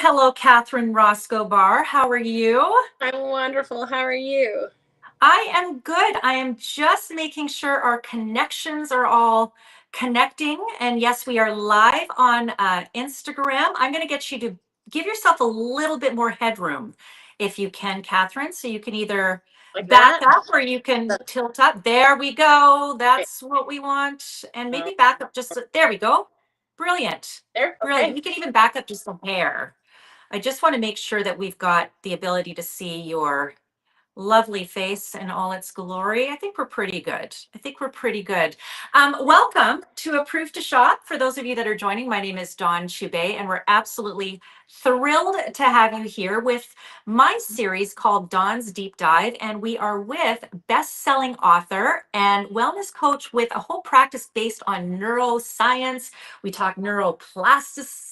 Hello, Catherine Roscoe Barr. How are you? I'm wonderful. How are you? I am good. I am just making sure our connections are all connecting. And yes, we are live on Instagram. I'm going to get you to give yourself a little bit more headroom if you can, Catherine. So you can either Like back that? up or you can tilt up. There we go. Okay. That's what we want. And Uh, maybe back up just, there we go. Brilliant. there? Brilliant. Okay. You can even back up just a hair. I just want to make sure that we've got the ability to see your lovely face in all its glory. I think we're pretty good. I think we're pretty good. Welcome to Approved to Shop. For those of you that are joining, my name is Dawn Chubai, and we're absolutely thrilled to have you here with my series called Dawn's Deep Dive. And we are with best-selling author and wellness coach with a whole practice based on neuroscience. We talk neuroplasticity.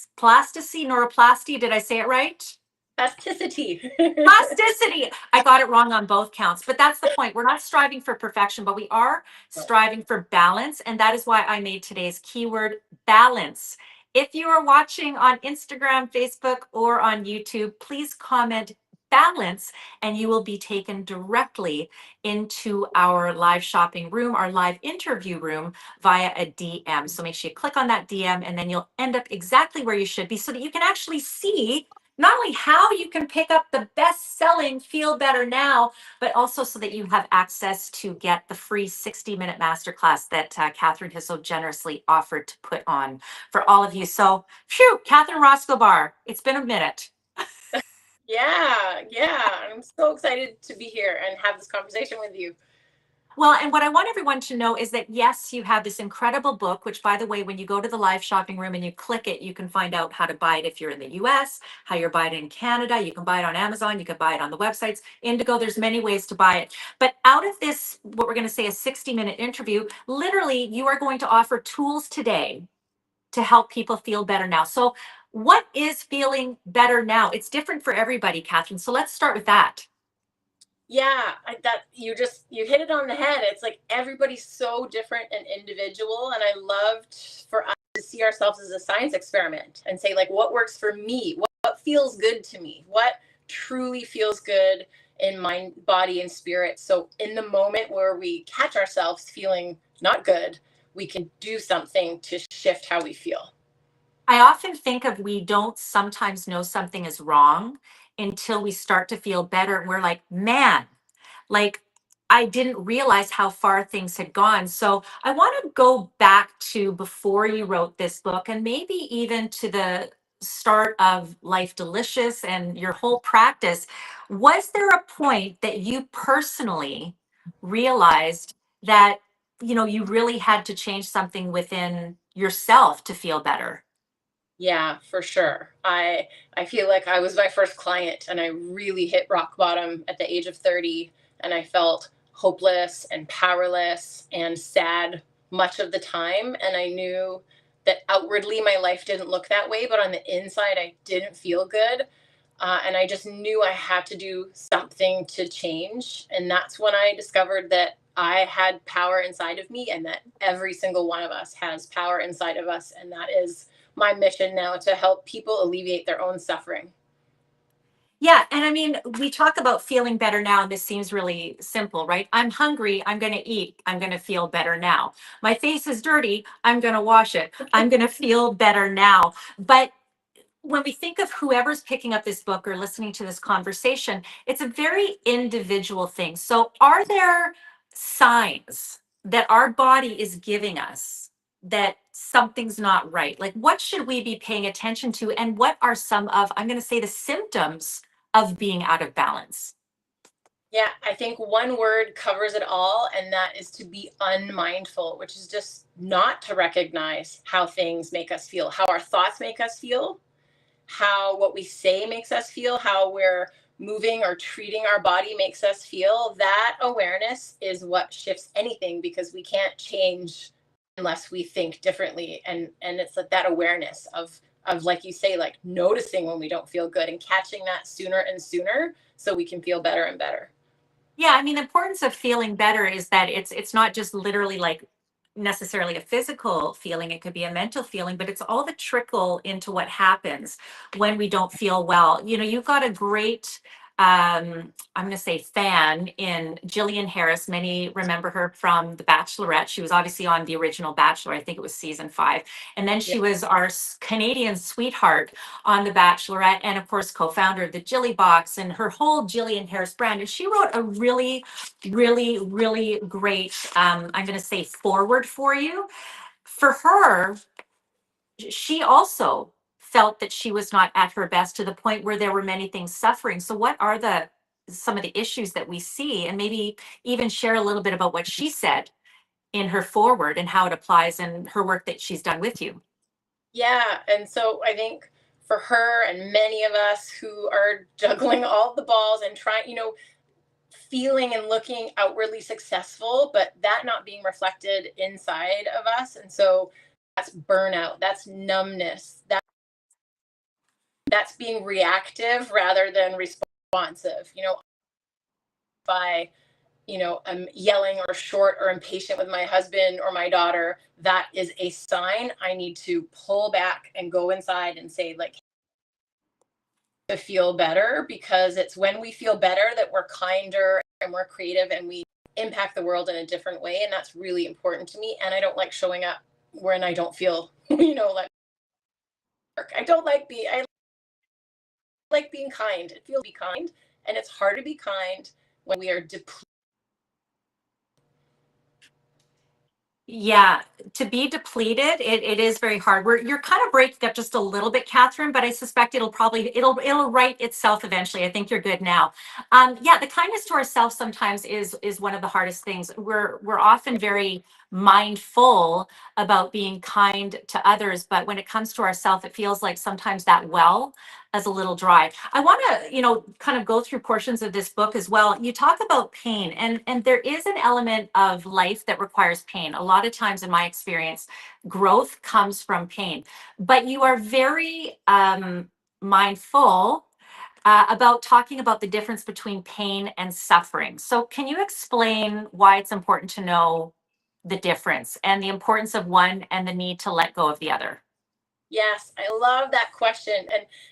Did I say it right? Plasticity. Plasticity. I got it wrong on both counts, but that's the point. We're not striving for perfection, but we are striving for balance. And that is why I made today's keyword balance. If you are watching on Instagram, Facebook, or on YouTube, please comment balance and you will be taken directly into our live shopping room, our live interview room via a DM. So make sure you click on that DM and then you'll end up exactly where you should be so that you can actually see not only how you can pick up the best-selling Feel Better Now, but also so that you have access to get the free 60-minute masterclass that Catherine has so generously offered to put on for all of you. So, phew, Catherine Roscoe Barr, it's been a minute. Yeah. I'm so excited to be here and have this conversation with you. Well, and what I want everyone to know is that, yes, you have this incredible book, which, by the way, when you go to the live shopping room and you click it, you can find out how to buy it if you're in the US, how you're buying it in Canada. You can buy it on Amazon. You can buy it on the websites. Indigo, there's many ways to buy it. But out of this, what we're going to say, a 60-minute interview, literally, you are going to offer tools today to help people feel better now. So what is feeling better now? It's different for everybody, Catherine. So let's start with that. Yeah, that you hit it on the head. It's like everybody's so different and individual, and I loved for us to see ourselves as a science experiment and say, like, what works for me? What feels good to me? What truly feels good in mind, body, and spirit? So in the moment where we catch ourselves feeling not good, we can do something to shift how we feel. I often think of we don't sometimes know something is wrong until we start to feel better. And we're like, man, like I didn't realize how far things had gone. So I want to go back to before you wrote this book and maybe even to the start of Life Delicious and your whole practice. Was there a point that you personally realized that, you really had to change something within yourself to feel better? Yeah, for sure. I feel like I was my first client and I really hit rock bottom at the age of 30 and I felt hopeless and powerless and sad much of the time, and I knew that outwardly my life didn't look that way, but on the inside I didn't feel good. And I just knew I had to do something to change. And that's when I discovered that I had power inside of me and that every single one of us has power inside of us. And that is my mission now, to help people alleviate their own suffering. Yeah. And I mean, we talk about feeling better now, and this seems really simple, right? I'm hungry. I'm going to eat. I'm going to feel better now. My face is dirty. I'm going to wash it. I'm going to feel better now. But when we think of whoever's picking up this book or listening to this conversation, it's a very individual thing. So, are there signs that our body is giving us that something's not right? Like, what should we be paying attention to? And what are some of, I'm going to say, the symptoms of being out of balance? Yeah, I think one word covers it all, and that is to be unmindful, which is just not to recognize how things make us feel, how our thoughts make us feel, how what we say makes us feel, how we're moving or treating our body makes us feel. That awareness is what shifts anything, because we can't change unless we think differently. And it's like that awareness of, like you say, like noticing when we don't feel good and catching that sooner and sooner so we can feel better and better. Yeah, I mean, the importance of feeling better is that it's not just literally like necessarily a physical feeling, it could be a mental feeling, but it's all the trickle into what happens when we don't feel well. You know, you've got a great I'm going to say fan in Jillian Harris. Many remember her from The Bachelorette. She was obviously on the original Bachelor. I think it was season 5. And then Yeah. she was our Canadian sweetheart on The Bachelorette, and of course, co-founder of the Jilly Box and her whole Jillian Harris brand. And she wrote a really, really, really great, I'm going to say, forward for you. For her, she also felt that she was not at her best, to the point where there were many things suffering. So what are some of the issues that we see, and maybe even share a little bit about what she said in her forward and how it applies in her work that she's done with you? Yeah. And so I think for her and many of us who are juggling all the balls and trying, feeling and looking outwardly successful, but that not being reflected inside of us. And so that's burnout, that's numbness, that's being reactive rather than responsive. If I'm yelling or short or impatient with my husband or my daughter, that is a sign I need to pull back and go inside and say, like, to feel better, because it's when we feel better that we're kinder and we're creative and we impact the world in a different way. And that's really important to me. And I don't like showing up when I don't feel, like work. I like being kind. It feels to be kind. And it's hard to be kind when we are depleted. Yeah, to be depleted, it is very hard. You're kind of breaking up just a little bit, Catherine, but I suspect it'll right itself eventually. I think you're good now. Yeah, the kindness to ourselves sometimes is one of the hardest things. We're often very mindful about being kind to others, but when it comes to ourselves, it feels like sometimes that well is a little dry. I want to, kind of go through portions of this book as well. You talk about pain, and there is an element of life that requires pain. A lot of times, in my experience, growth comes from pain. But you are very mindful about talking about the difference between pain and suffering. So, can you explain why it's important to know the difference and the importance of one and the need to let go of the other? Yes, I love that question.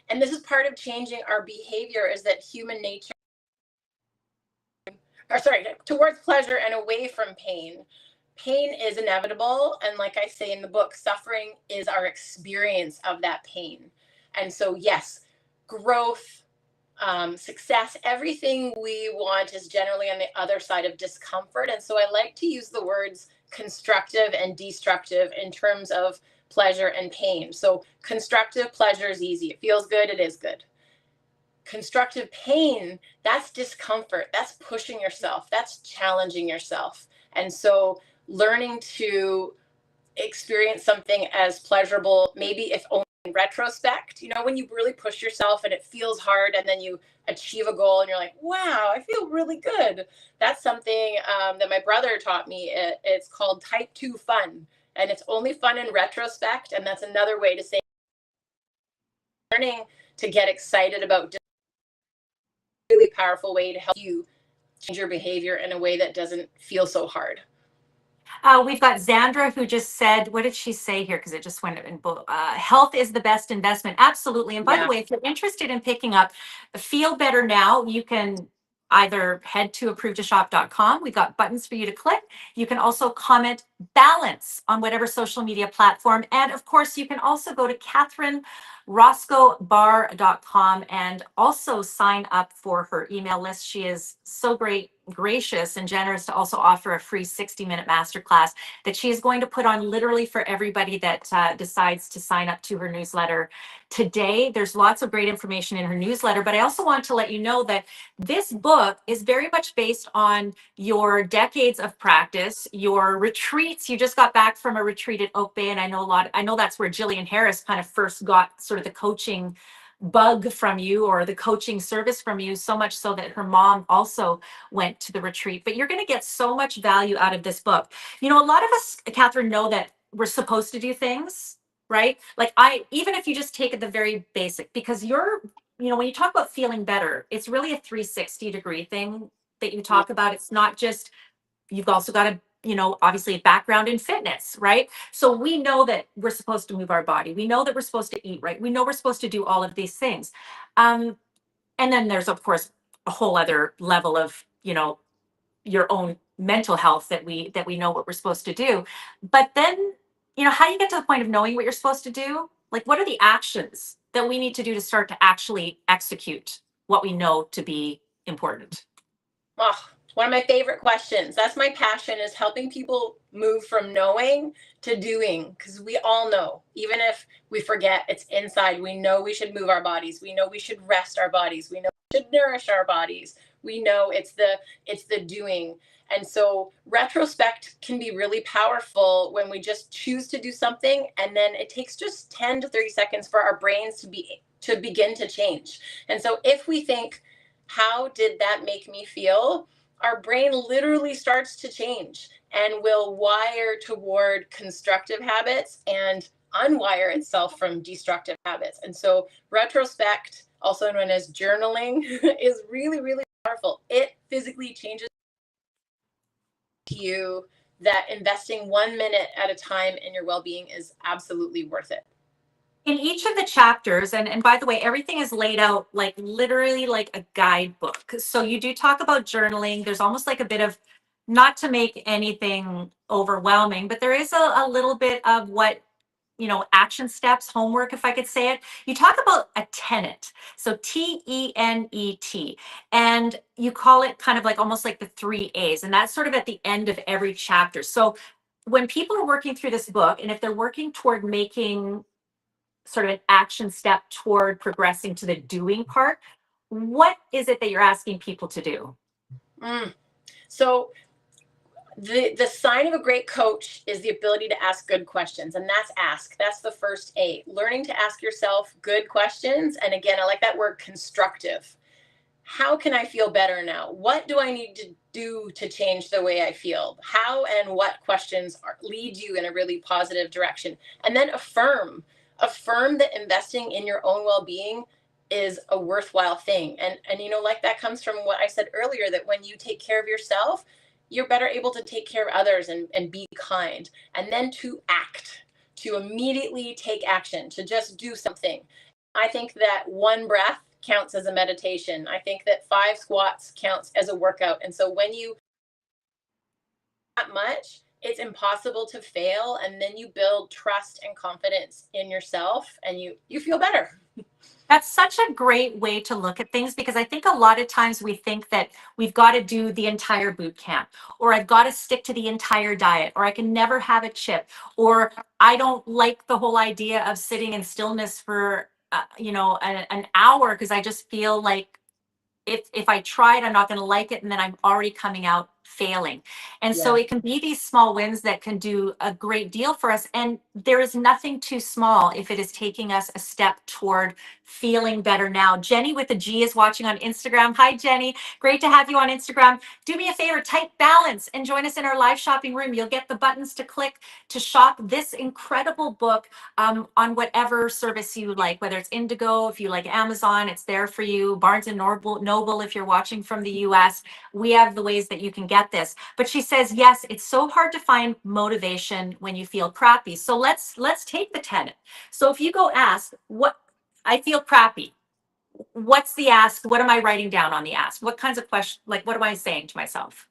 And this is part of changing our behavior, is that human nature, or sorry, towards pleasure and away from pain. Pain is inevitable. And like I say in the book, suffering is our experience of that pain. And so, yes, growth, success, everything we want is generally on the other side of discomfort. And so I like to use the words constructive and destructive in terms of pleasure and pain. So constructive pleasure is easy. It feels good. It is good. Constructive pain, that's discomfort. That's pushing yourself. That's challenging yourself. And so learning to experience something as pleasurable, maybe if only in retrospect, when you really push yourself and it feels hard, and then you achieve a goal and you're like, wow, I feel really good. That's something that my brother taught me. It's called type 2 fun. And it's only fun in retrospect. And that's another way to say learning to get excited about a really powerful way to help you change your behavior in a way that doesn't feel so hard. We've got Zandra, who just said, what did she say here? Because it just went in both. Health is the best investment. Absolutely. And by the Yeah. way, if you're interested in picking up Feel Better Now, you can either head to approvedtoshop.com. We've got buttons for you to click. You can also comment balance on whatever social media platform. And of course, you can also go to CatherineRoscoeBarr.com and also sign up for her email list. She is so gracious and generous to also offer a free 60-minute masterclass that she is going to put on literally for everybody that decides to sign up to her newsletter today. There's lots of great information in her newsletter, but I also want to let you know that this book is very much based on your decades of practice, your retreats. You just got back from a retreat at Oak Bay, and I know that's where Jillian Harris kind of first got sort of the coaching bug from you, or the coaching service from you, so much so that her mom also went to the retreat. But you're going to get so much value out of this book. A lot of us, Catherine, know that we're supposed to do things, right? Like, even if you just take it the very basic, because when you talk about feeling better, it's really a 360-degree thing that you talk about. It's not just, you've also got to obviously a background in fitness, right? So we know that we're supposed to move our body. We know that we're supposed to eat right. We know we're supposed to do all of these things. Um, and then there's, of course, a whole other level of, your own mental health that we know what we're supposed to do. But then, how do you get to the point of knowing what you're supposed to do? Like, what are the actions that we need to do to start to actually execute what we know to be important? Oh, one of my favorite questions. That's my passion, is helping people move from knowing to doing. Because we all know, even if we forget, it's inside. We know we should move our bodies. We know we should rest our bodies. We know we should nourish our bodies. We know it's the doing. And so retrospect can be really powerful when we just choose to do something, and then it takes just 10 to 30 seconds for our brains to begin to change. And so if we think, how did that make me feel? Our brain literally starts to change and will wire toward constructive habits and unwire itself from destructive habits. And so, retrospect, also known as journaling, is really, really powerful. It physically changes you that investing 1 minute at a time in your well being is absolutely worth it. In each of the chapters, and by the way, everything is laid out like literally like a guidebook. So you do talk about journaling. There's almost like a bit of, not to make anything overwhelming, but there is a little bit of what, action steps, homework, if I could say it. You talk about a tenet. So TENET. And you call it kind of like almost like the 3 A's. And that's sort of at the end of every chapter. So when people are working through this book, and if they're working toward making sort of an action step toward progressing to the doing part, what is it that you're asking people to do? Mm. So the sign of a great coach is the ability to ask good questions, and that's ask. That's the first A. Learning to ask yourself good questions, and again, I like that word, constructive. How can I feel better now? What do I need to do to change the way I feel? How and what questions lead you in a really positive direction? And then affirm that investing in your own well-being is a worthwhile thing. And like that comes from what I said earlier, that when you take care of yourself, you're better able to take care of others and be kind. And then to act, to immediately take action, to just do something. I think that one breath counts as a meditation. I think that 5 squats counts as a workout. And so when you that much, it's impossible to fail. And then you build trust and confidence in yourself, and you feel better. That's such a great way to look at things, because I think a lot of times we think that we've got to do the entire boot camp, or I've got to stick to the entire diet, or I can never have a chip, or I don't like the whole idea of sitting in stillness for an hour, because I just feel like if I try it, I'm not going to like it, and then I'm already coming out failing. And so Yeah. it can be these small wins that can do a great deal for us. And there is nothing too small if it is taking us a step toward feeling better now. Jenny with a G is watching on Instagram. Hi, Jenny. Great to have you on Instagram. Do me a favor, type balance and join us in our live shopping room. You'll get the buttons to click to shop this incredible book on whatever service you like, whether it's Indigo, if you like Amazon, it's there for you. Barnes and Noble, if you're watching from the US, we have the ways that you can get this. But she says, yes, it's so hard to find motivation when you feel crappy. So let's take the tenet. So if you go ask, what I feel crappy, what's the ask? What am I writing down on the ask? What kinds of questions, like what am I saying to myself?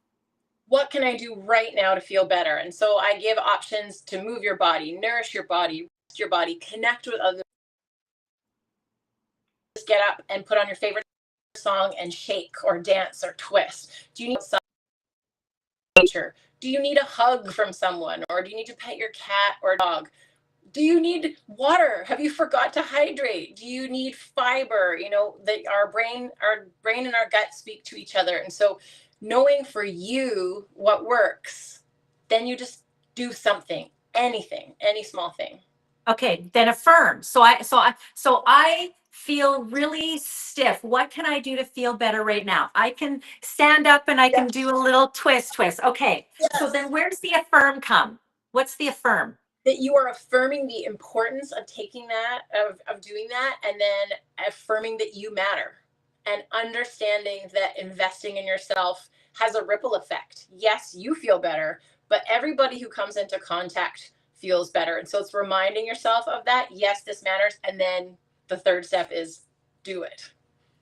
What can I do right now to feel better? And so I give options to move your body, nourish your body, rest your body, connect with others. Just get up and put on your favorite song and shake or dance or twist. Do you need some nature? Do you need a hug from someone, or do you need to pet your cat or dog? Do you need water? Have you forgot to hydrate? Do you need fiber? That our brain and our gut speak to each other. And so knowing for you what works, then you just do something, anything, any small thing. Okay, then affirm. So I feel really stiff. What can I do to feel better right now? I can stand up and I can do a little twist. Okay. So Yes. then where's the affirm come? What's the affirm? That you are affirming the importance of taking that, of doing that, and then affirming that you matter, and understanding that investing in yourself has a ripple effect. Yes, you feel better, but everybody who comes into contact feels better. And so it's reminding yourself of that. Yes, this matters. And then the third step is do it.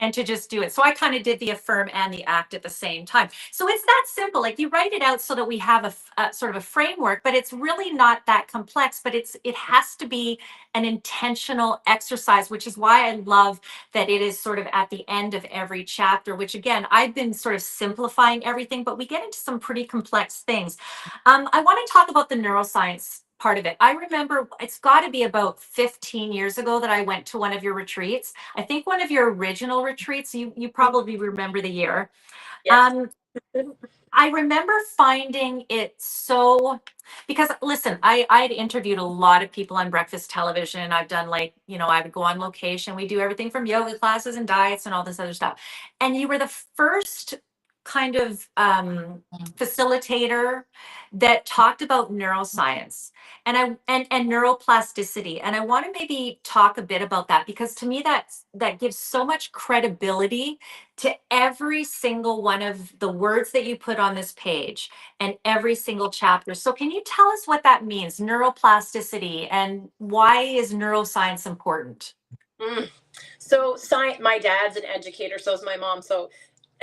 And to just do it. So I kind of did the affirm and the act at the same time. So it's that simple. Like you write it out so that we have a sort of a framework, but it's really not that complex. But it has to be an intentional exercise, which is why I love that it is sort of at the end of every chapter. Which again, I've been sort of simplifying everything, but we get into some pretty complex things. I want to talk about the neuroscience part of it. I remember it's got to be about 15 years ago that I went to one of your retreats. I think one of your original retreats, you probably remember the year. Yes. Um, I remember finding it so, because listen, I had interviewed a lot of people on breakfast television. I've done like, I would go on location. We do everything from yoga classes and diets and all this other stuff. And you were the first kind of facilitator that talked about neuroscience and neuroplasticity. And I want to maybe talk a bit about that because to me that gives so much credibility to every single one of the words that you put on this page and every single chapter. So can you tell us what that means, neuroplasticity, and why is neuroscience important? Mm. So science, my dad's an educator, so is my mom. So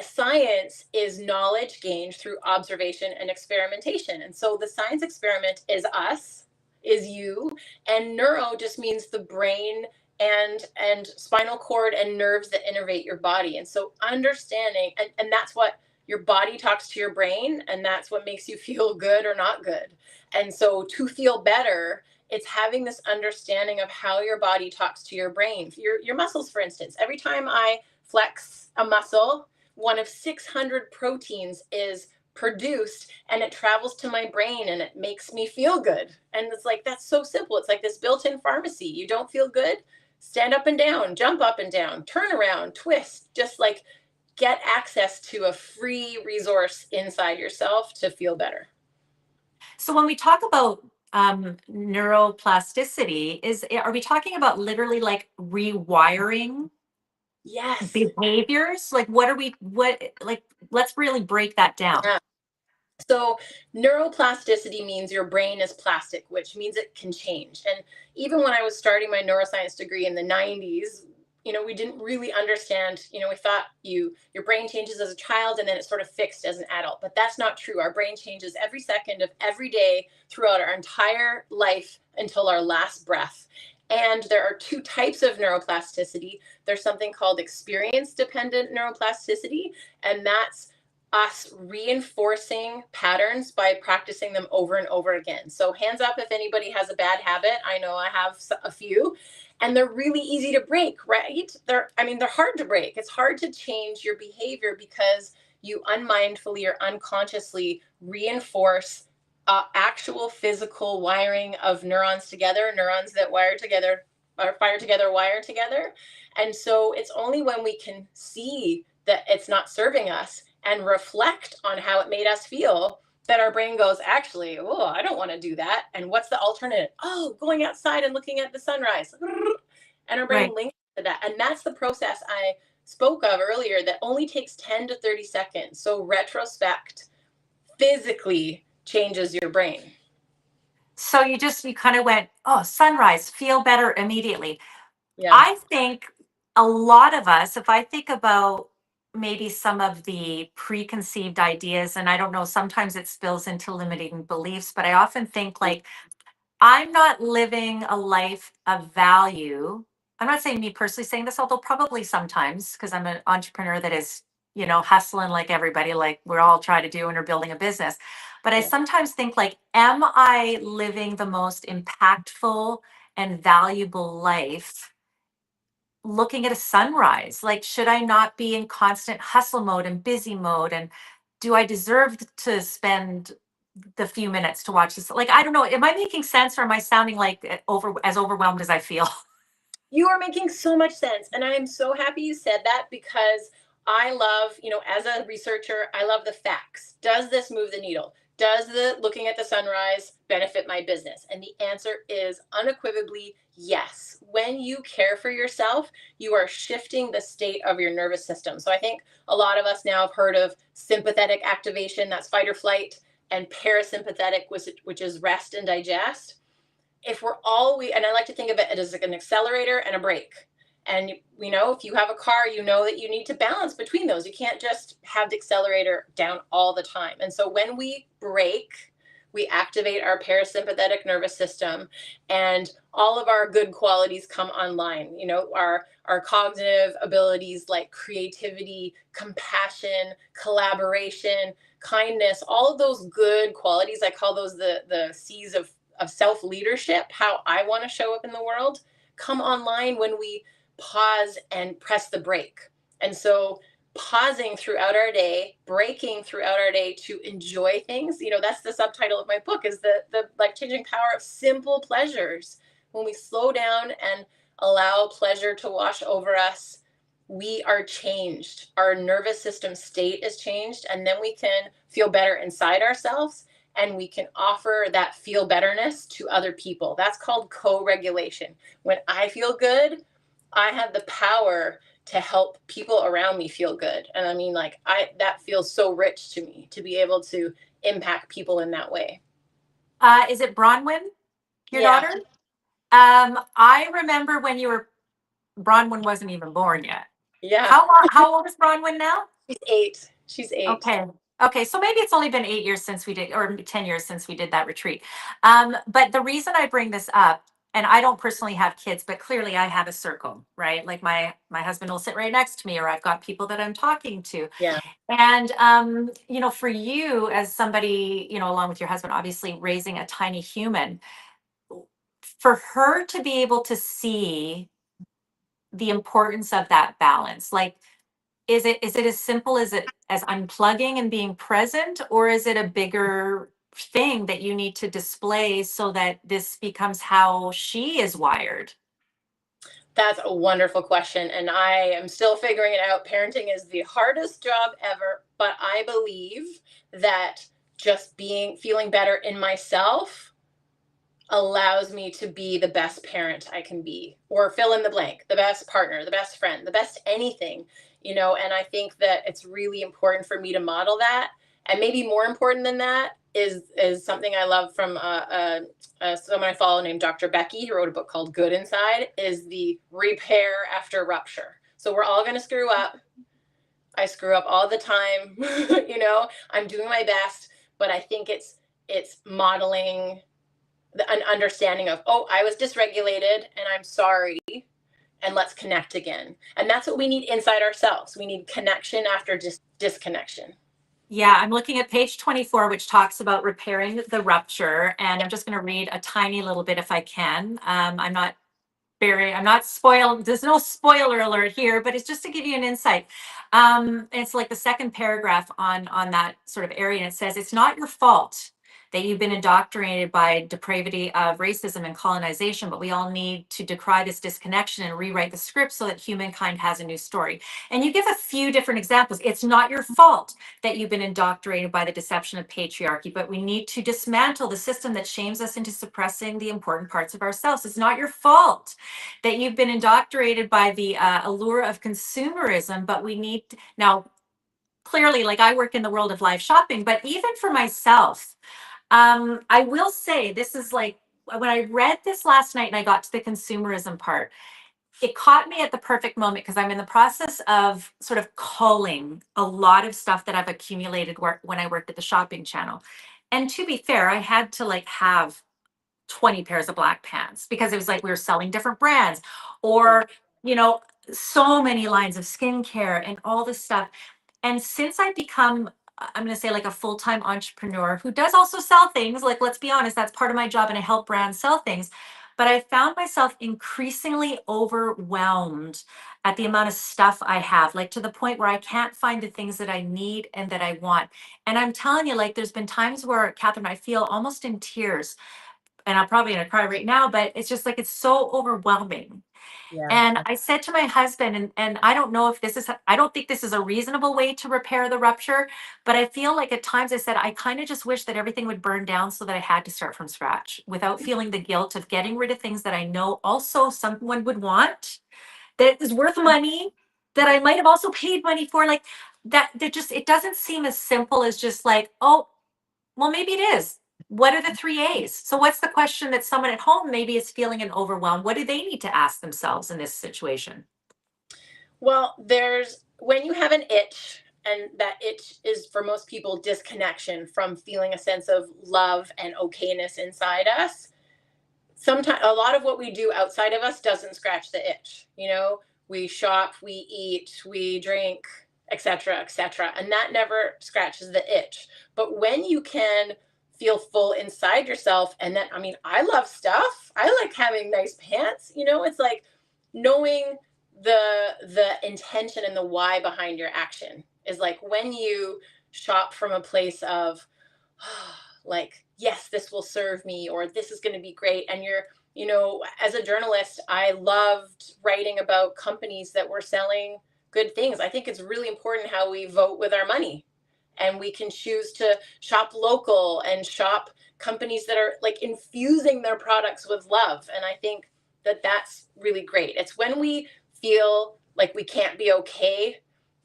science is knowledge gained through observation and experimentation. And so the science experiment is us, is you, and neuro just means the brain and spinal cord and nerves that innervate your body. And so understanding, and that's what your body talks to your brain, and that's what makes you feel good or not good. And so to feel better, it's having this understanding of how your body talks to your brain. Your muscles, for instance, every time I flex a muscle, one of 600 proteins is produced and it travels to my brain and it makes me feel good. And it's like, that's so simple. It's like this built-in pharmacy. You don't feel good? Stand up and down, jump up and down, turn around, twist, just like get access to a free resource inside yourself to feel better. So when we talk about neuroplasticity, are we talking about literally like rewiring Yes. behaviors? Like like let's really break that down. Yeah. So, neuroplasticity means your brain is plastic, which means it can change. And even when I was starting my neuroscience degree in the 90s, we didn't really understand, we thought your brain changes as a child and then it's sort of fixed as an adult. But that's not true. Our brain changes every second of every day throughout our entire life until our last breath. And there are two types of neuroplasticity. There's something called experience dependent neuroplasticity, and that's us reinforcing patterns by practicing them over and over again. So hands up if anybody has a bad habit. I know I have a few, and they're really easy to break, right? They're hard to break. It's hard to change your behavior because you unmindfully or unconsciously reinforce actual physical wiring of neurons together, neurons that wire together or fire together, wire together. And so it's only when we can see that it's not serving us and reflect on how it made us feel that our brain goes, actually, oh, I don't want to do that. And what's the alternative? Oh, going outside and looking at the sunrise. And our brain Right. links to that. And that's the process I spoke of earlier that only takes 10 to 30 seconds. So retrospect physically changes your brain. So you kind of went, oh, sunrise, feel better immediately. Yeah. I think a lot of us, if I think about maybe some of the preconceived ideas, and I don't know, sometimes it spills into limiting beliefs, but I often think like, I'm not living a life of value. I'm not saying me personally saying this, although probably sometimes because I'm an entrepreneur that is, hustling like everybody, like we're all trying to do and are building a business. But I Yeah. sometimes think like, am I living the most impactful and valuable life looking at a sunrise? Like, should I not be in constant hustle mode and busy mode? And do I deserve to spend the few minutes to watch this? Like, I don't know. Am I making sense or am I sounding like as overwhelmed as I feel? You are making so much sense. And I am so happy you said that because I love, as a researcher, I love the facts. Does this move the needle? Does the looking at the sunrise benefit my business? And the answer is unequivocally yes. When you care for yourself, you are shifting the state of your nervous system. So I think a lot of us now have heard of sympathetic activation, that's fight or flight, and parasympathetic, which is rest and digest. If we're and I like to think of it as like an accelerator and a brake. And if you have a car, you know that you need to balance between those. You can't just have the accelerator down all the time. And so when we brake, we activate our parasympathetic nervous system, and all of our good qualities come online. Our cognitive abilities like creativity, compassion, collaboration, kindness, all of those good qualities. I call those the C's of self-leadership, how I want to show up in the world, come online when we pause and press the brake. And so pausing throughout our day, breaking throughout our day to enjoy things, that's the subtitle of my book, is the life-changing power of simple pleasures. When we slow down and allow pleasure to wash over us, we are changed. Our nervous system state is changed, and then we can feel better inside ourselves, and we can offer that feel betterness to other people. That's called co-regulation. When I feel good, I have the power to help people around me feel good. And I mean, that feels so rich to me, to be able to impact people in that way. Is it Bronwyn, your Yeah. daughter? I remember when Bronwyn wasn't even born yet. Yeah. How old is Bronwyn now? She's 8. Okay. So maybe it's only been 8 years since we did, or 10 years since we did that retreat. But the reason I bring this up, and I don't personally have kids, but clearly I have a circle, right? Like my husband will sit right next to me, or I've got people that I'm talking to. Yeah. And, for you as somebody, along with your husband, obviously raising a tiny human, for her to be able to see the importance of that balance, like, is it as simple as unplugging and being present, or is it a bigger thing that you need to display so that this becomes how she is wired? That's a wonderful question, and I am still figuring it out. Parenting is the hardest job ever, but I believe that just feeling better in myself allows me to be the best parent I can be, or fill in the blank, the best partner, the best friend, the best anything, and I think that it's really important for me to model that. And maybe more important than that is something I love from someone I follow named Dr. Becky, who wrote a book called Good Inside, is the repair after rupture. So we're all going to screw up. I screw up all the time. I'm doing my best, but I think it's modeling an understanding of, oh, I was dysregulated and I'm sorry, and let's connect again. And that's what we need inside ourselves. We need connection after disconnection. Yeah, I'm looking at page 24, which talks about repairing the rupture. And I'm just going to read a tiny little bit if I can. I'm not spoiled. There's no spoiler alert here, but it's just to give you an insight. It's like the second paragraph on that sort of area. And it says, it's not your fault that you've been indoctrinated by depravity of racism and colonization, but we all need to decry this disconnection and rewrite the script so that humankind has a new story. And you give a few different examples. It's not your fault that you've been indoctrinated by the deception of patriarchy, but we need to dismantle the system that shames us into suppressing the important parts of ourselves. It's not your fault that you've been indoctrinated by the allure of consumerism, but we need now, clearly, like, I work in the world of live shopping, but even for myself, I will say this is like, when I read this last night and I got to the consumerism part, it caught me at the perfect moment, because I'm in the process of sort of culling a lot of stuff that I've accumulated when I worked at the shopping channel. And to be fair, I had to have 20 pairs of black pants, because it was like we were selling different brands, or, so many lines of skincare and all this stuff. And since I've become, I'm going to say, like, a full-time entrepreneur who does also sell things, like, let's be honest, that's part of my job, and I help brands sell things. But I found myself increasingly overwhelmed at the amount of stuff I have, like, to the point where I can't find the things that I need and that I want. And I'm telling you, like, there's been times where, Catherine, I feel almost in tears, and I'm probably going to cry right now, but it's just like, it's so overwhelming. Yeah. And I said to my husband, and I don't know if I don't think this is a reasonable way to repair the rupture, but I feel like at times I said, I kind of just wish that everything would burn down so that I had to start from scratch without feeling the guilt of getting rid of things that I know also someone would want, that is worth money, that I might have also paid money for. Like, that just, it doesn't seem as simple as just like, oh, Well, maybe it is. What are the three A's? So what's the question that someone at home maybe is feeling an overwhelm? What do they need to ask themselves in this situation? Well, there's when you have an itch, and that itch is for most people disconnection from feeling a sense of love and okayness inside us. Sometimes a lot of what we do outside of us doesn't scratch the itch. We shop, we eat, we drink, etc., etc., and that never scratches the itch. But when you can feel full inside yourself, and then, I mean, I love stuff, I like having nice pants, it's like knowing the intention and the why behind your action is like when you shop from a place of like, yes, this will serve me, or this is going to be great. And as a journalist, I loved writing about companies that were selling good things. I think it's really important how we vote with our money, and we can choose to shop local and shop companies that are like infusing their products with love. And I think that that's really great. It's when we feel like we can't be okay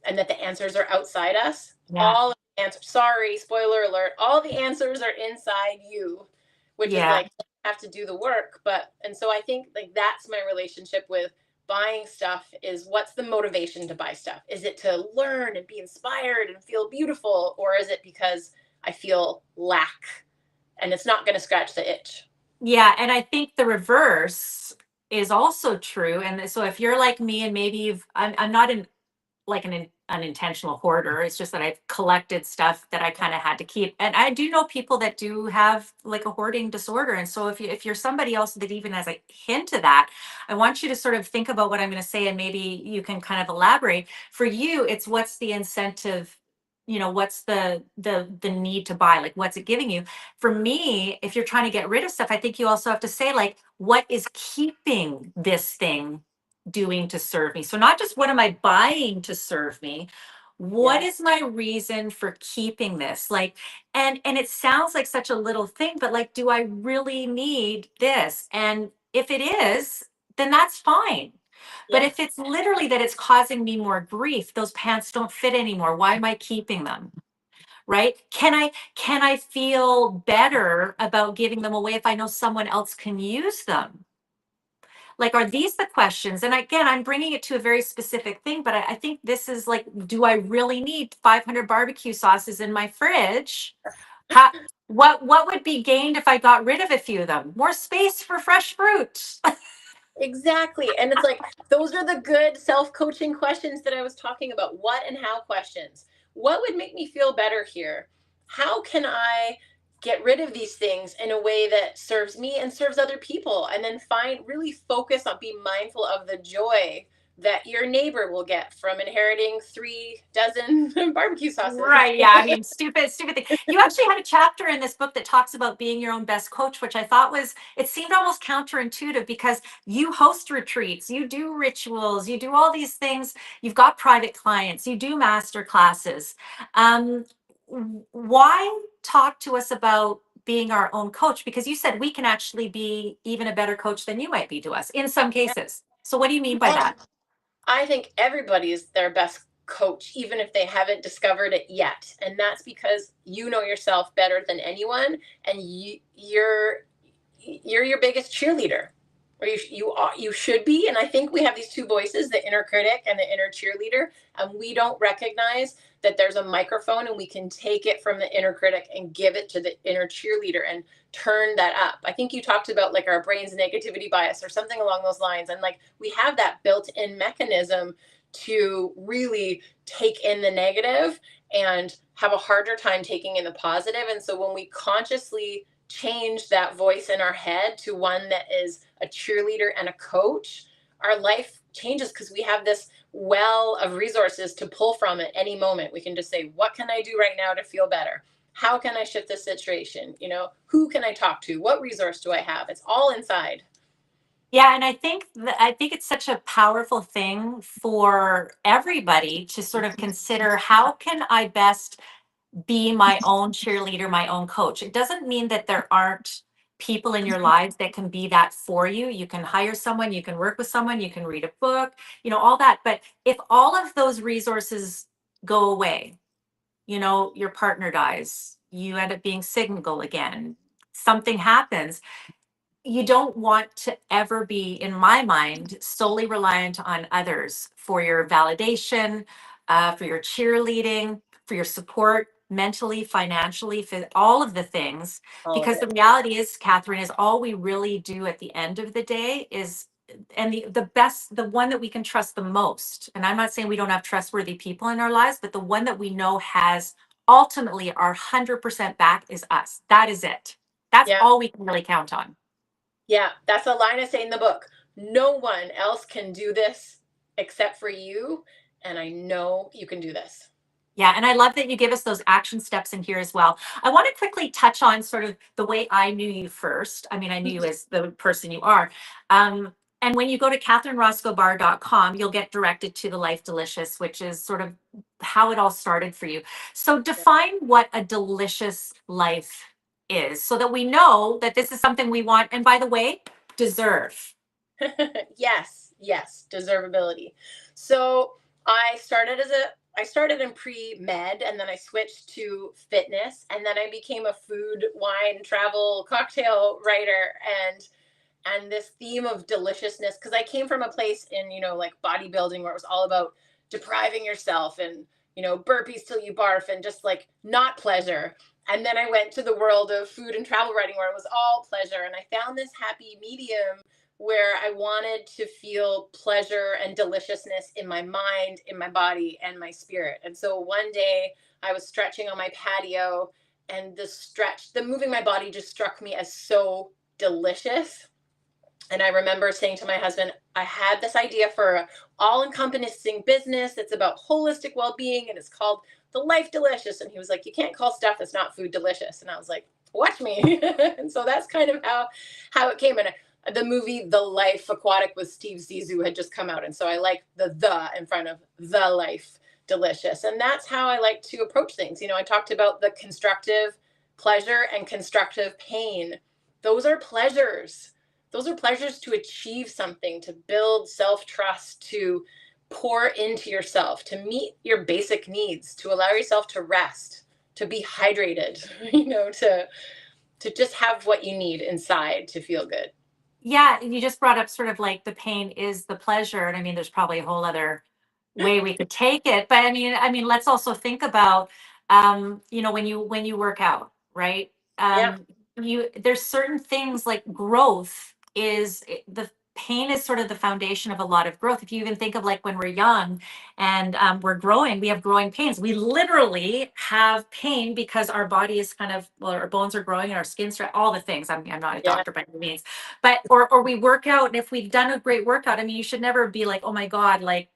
and that the answers are outside us. Yeah. All answers, sorry, spoiler alert, all the answers are inside you, which is Yeah. like, you have to do the work. And so I think like that's my relationship with buying stuff. Is what's the motivation to buy stuff? Is it to learn and be inspired and feel beautiful, or is it because I feel lack and it's not going to scratch the itch? Yeah, and I think the reverse is also true. And so if you're like me and maybe I'm not in like an unintentional hoarder. It's just that I've collected stuff that I kind of had to keep. And I do know people that do have like a hoarding disorder. And so if you're somebody else that even has a hint of that, I want you to sort of think about what I'm going to say and maybe you can kind of elaborate. For you, it's what's the incentive, what's the need to buy? Like what's it giving you? For me, if you're trying to get rid of stuff, I think you also have to say like what is keeping this thing doing to serve me? So not just what am I buying to serve me? What Yeah. is my reason for keeping this? Like, and it sounds like such a little thing, but like, do I really need this? And if it is, then that's fine. But Yeah. if it's literally that it's causing me more grief, those pants don't fit anymore. Why am I keeping them? Right? Can I feel better about giving them away if I know someone else can use them? Like, are these the questions? And again, I'm bringing it to a very specific thing, but I think this is like, do I really need 500 barbecue sauces in my fridge? How, what would be gained if I got rid of a few of them? More space for fresh fruit. Exactly. And it's like, those are the good self coaching questions that I was talking about. What and how questions. What would make me feel better here? How can I get rid of these things in a way that serves me and serves other people? And then really focus on, be mindful of the joy that your neighbor will get from inheriting 3 dozen barbecue sauces. Right. Yeah. I mean, stupid thing. You actually had a chapter in this book that talks about being your own best coach, which I thought it seemed almost counterintuitive because you host retreats, you do rituals, you do all these things. You've got private clients, you do master classes. Um, why talk to us about being our own coach? Because you said we can actually be even a better coach than you might be to us in some cases. So what do you mean by And that? I think everybody is their best coach, even if they haven't discovered it yet. And that's because you know yourself better than anyone, and you're your biggest cheerleader, or you should be. And I think we have these two voices, the inner critic and the inner cheerleader, and we don't recognize that there's a microphone and we can take it from the inner critic and give it to the inner cheerleader and turn that up. I think you talked about like our brain's negativity bias or something along those lines, and like we have that built-in mechanism to really take in the negative and have a harder time taking in the positive. And so when we consciously change that voice in our head to one that is a cheerleader and a coach, our life changes because we have this well of resources to pull from at any moment. We can just say, what can I do right now to feel better? How can I shift this situation? Who can I talk to? What resource do I have? It's all inside. Yeah, and I think it's such a powerful thing for everybody to sort of consider how can I best be my own cheerleader, my own coach. It doesn't mean that there aren't people in your lives that can be that for you. You can hire someone, you can work with someone, you can read a book, all that. But if all of those resources go away, your partner dies, you end up being single again, something happens. You don't want to ever be, in my mind, solely reliant on others for your validation, for your cheerleading, for your support mentally, financially, for all of the things. All of Because it. the reality is, Catherine, is all we really do at the end of the day is, and the best, the one that we can trust the most. And I'm not saying we don't have trustworthy people in our lives, but the one that we know has ultimately our 100% back is us. That is it. That's Yeah. all we can really count on. Yeah. That's a line I say in the book. No one else can do this except for you. And I know you can do this. Yeah, and I love that you give us those action steps in here as well. I want to quickly touch on sort of the way I knew you first. I mean, I knew you as the person you are. And when you go to CatherineRoscoeBarr.com, you'll get directed to the Life Delicious, which is sort of how it all started for you. So define what a delicious life is so that we know that this is something we want. And by the way, deserve. Yes, yes, deservability. So I started in pre-med, and then I switched to fitness, and then I became a food, wine, travel, cocktail writer, and this theme of deliciousness, because I came from a place in, like bodybuilding, where it was all about depriving yourself and, burpees till you barf, and just like not pleasure. And then I went to the world of food and travel writing, where it was all pleasure, and I found this happy medium where I wanted to feel pleasure and deliciousness in my mind, in my body, and my spirit. And so one day I was stretching on my patio, and the moving my body just struck me as so delicious. And I remember saying to my husband, I had this idea for an all-encompassing business that's about holistic well-being, and it's called The Life Delicious. And he was like, you can't call stuff that's not food delicious. And I was like, watch me. And so that's kind of how it came. And the movie The Life Aquatic with Steve Zissou had just come out. And so I like the in front of The Life Delicious. And that's how I like to approach things. I talked about the constructive pleasure and constructive pain. Those are pleasures. Those are pleasures to achieve something, to build self-trust, to pour into yourself, to meet your basic needs, to allow yourself to rest, to be hydrated, to just have what you need inside to feel good. Yeah, you just brought up sort of like the pain is the pleasure. And I mean, there's probably a whole other way we could take it. But I mean, let's also think about when you work out, right? Yeah. There's certain things like growth the pain is sort of the foundation of a lot of growth. If you even think of like when we're young and we're growing, we have growing pains. We literally have pain because our body is kind of, well, our bones are growing and our skin's all the things. I'm not a Yeah. doctor by any means, but or we work out, and if we've done a great workout, I mean, you should never be like, oh my God, like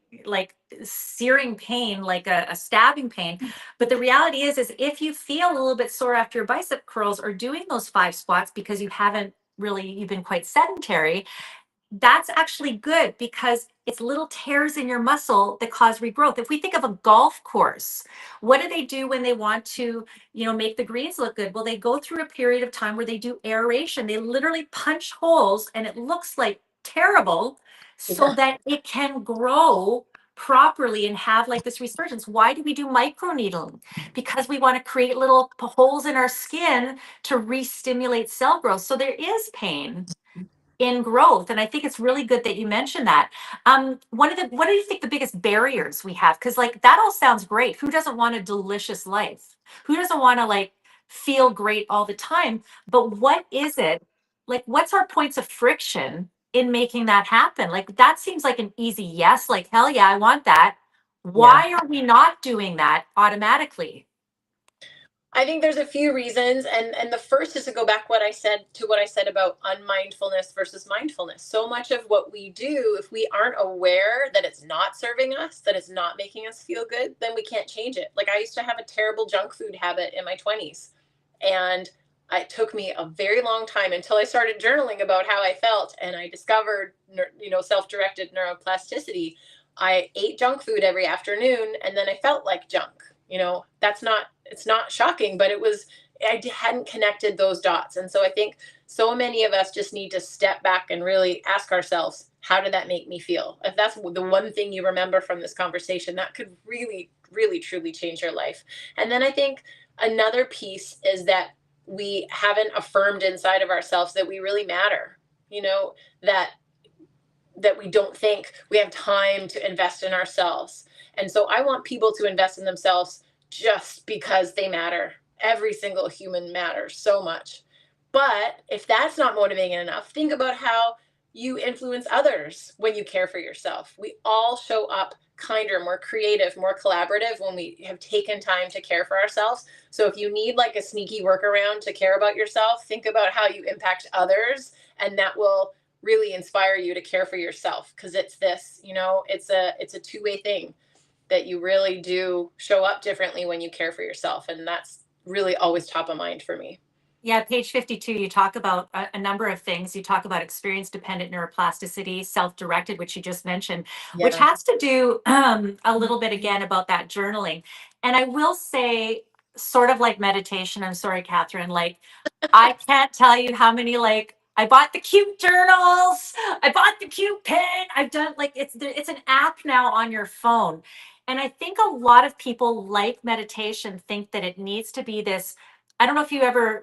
searing pain, like a stabbing pain. But the reality is if you feel a little bit sore after your bicep curls or doing those 5 squats because you've been quite sedentary, that's actually good because it's little tears in your muscle that cause regrowth. If we think of a golf course, what do they do when they want to, make the greens look good? Well, they go through a period of time where they do aeration. They literally punch holes and it looks like terrible so Yeah. that it can grow properly and have like this resurgence. Why do we do microneedling? Because we want to create little holes in our skin to re-stimulate cell growth. So there is pain in growth. And I think it's really good that you mentioned that. What do you think the biggest barriers we have? Because like that all sounds great. Who doesn't want a delicious life? Who doesn't want to like feel great all the time? But what is it? Like, what's our points of friction in making that happen? Like that seems like an easy yes, like hell yeah, I want that. Yeah. Why are we not doing that automatically? I think there's a few reasons, and the first is to go back what I said about unmindfulness versus mindfulness. So much of what we do, if we aren't aware that it's not serving us, that it's not making us feel good, then we can't change it. Like I used to have a terrible junk food habit in my 20s, and it took me a very long time until I started journaling about how I felt, and I discovered self-directed neuroplasticity. I ate junk food every afternoon, and then I felt like junk. It's not shocking, but I hadn't connected those dots. And so I think so many of us just need to step back and really ask ourselves, how did that make me feel? If that's the one thing you remember from this conversation, that could really, really, truly change your life. And then I think Another piece is that we haven't affirmed inside of ourselves that we really matter, you know, that we don't think we have time to invest in ourselves. And so I want people to invest in themselves just because they matter. Every single human matters so much. But if that's not motivating enough, think about how you influence others when you care for yourself. We all show up kinder, more creative, more collaborative when we have taken time to care for ourselves. So if you need like a sneaky workaround to care about yourself, think about how you impact others, and that will really inspire you to care for yourself, because it's this, you know, it's a two-way thing, that you really do show up differently when you care for yourself, and that's really always top of mind for me. Yeah, page 52, you talk about a number of things. You talk about experience dependent neuroplasticity, self directed, which you just mentioned, which Yeah. has to do a little bit again about that journaling. And I will say, sort of like meditation, I'm sorry, Catherine, like, I can't tell you how many, like, I bought the cute journals, I bought the cute pen. I've done like it's an app now on your phone. And I think a lot of people like meditation think that it needs to be this. I don't know if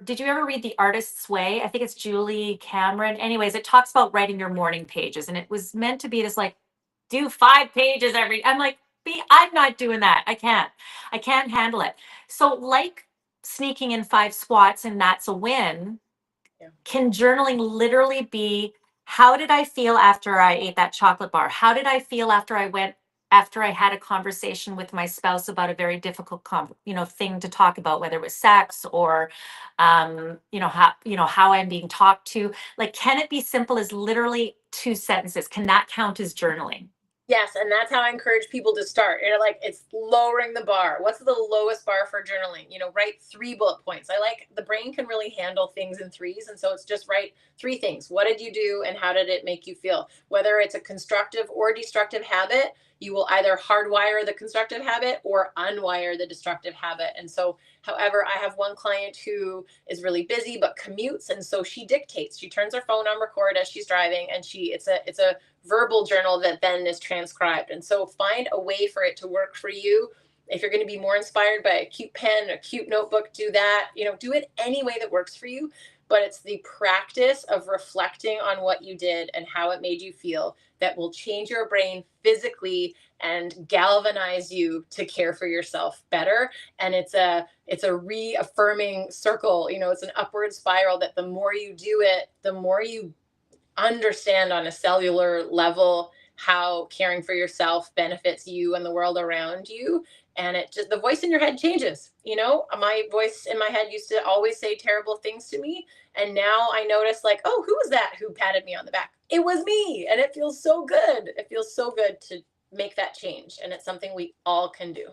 did you ever read The Artist's Way? I think it's Julie Cameron. Anyways, it talks about writing your morning pages, and it was meant to be this like, do 5 pages every. I'm like, I'm not doing that. I can't handle it. So, like sneaking in 5 squats and that's a win, Yeah. can journaling literally be, how did I feel after I ate that chocolate bar? How did I feel after I had a conversation with my spouse about a very difficult thing to talk about, whether it was sex or how I'm being talked to. Like, can it be simple as literally 2 sentences? Can that count as journaling? Yes, and that's how I encourage people to start. You know, like, it's lowering the bar. What's the lowest bar for journaling? You know, write 3 bullet points. I like, the brain can really handle things in threes, and so it's just write 3 things. What did you do, and how did it make you feel? Whether it's a constructive or destructive habit, you will either hardwire the constructive habit or unwire the destructive habit. And so, however, I have one client who is really busy but commutes, and so she dictates. She turns her phone on record as she's driving, and it's a verbal journal that then is transcribed. And so find a way for it to work for you. If you're going to be more inspired by a cute pen, a cute notebook, do that. You know, do it any way that works for you. But it's the practice of reflecting on what you did and how it made you feel that will change your brain physically and galvanize you to care for yourself better. And it's a reaffirming circle. You know, it's an upward spiral that the more you do it, the more you understand on a cellular level how caring for yourself benefits you and the world around you. And it just, the voice in your head changes. You know, my voice in my head used to always say terrible things to me, and now I notice, like, oh, who was that who patted me on the back? It was me. And it feels so good. It feels so good to make that change, and it's something we all can do.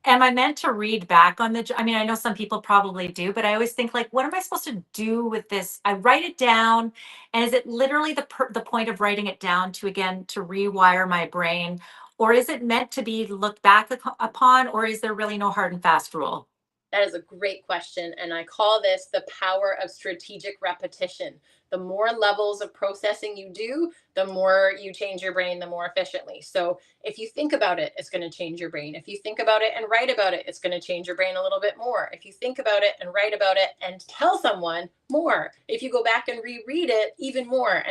Am I meant to read back on I mean, I know some people probably do, but I always think, like, what am I supposed to do with this? I write it down, and is it literally the point of writing it down to, again, to rewire my brain, or is it meant to be looked back upon, or is there really no hard and fast rule? That is a great question. And I call this the power of strategic repetition. The more levels of processing you do, the more you change your brain, the more efficiently. So if you think about it, it's going to change your brain. If you think about it and write about it, it's going to change your brain a little bit more. If you think about it and write about it and tell someone, more. If you go back and reread it, even more.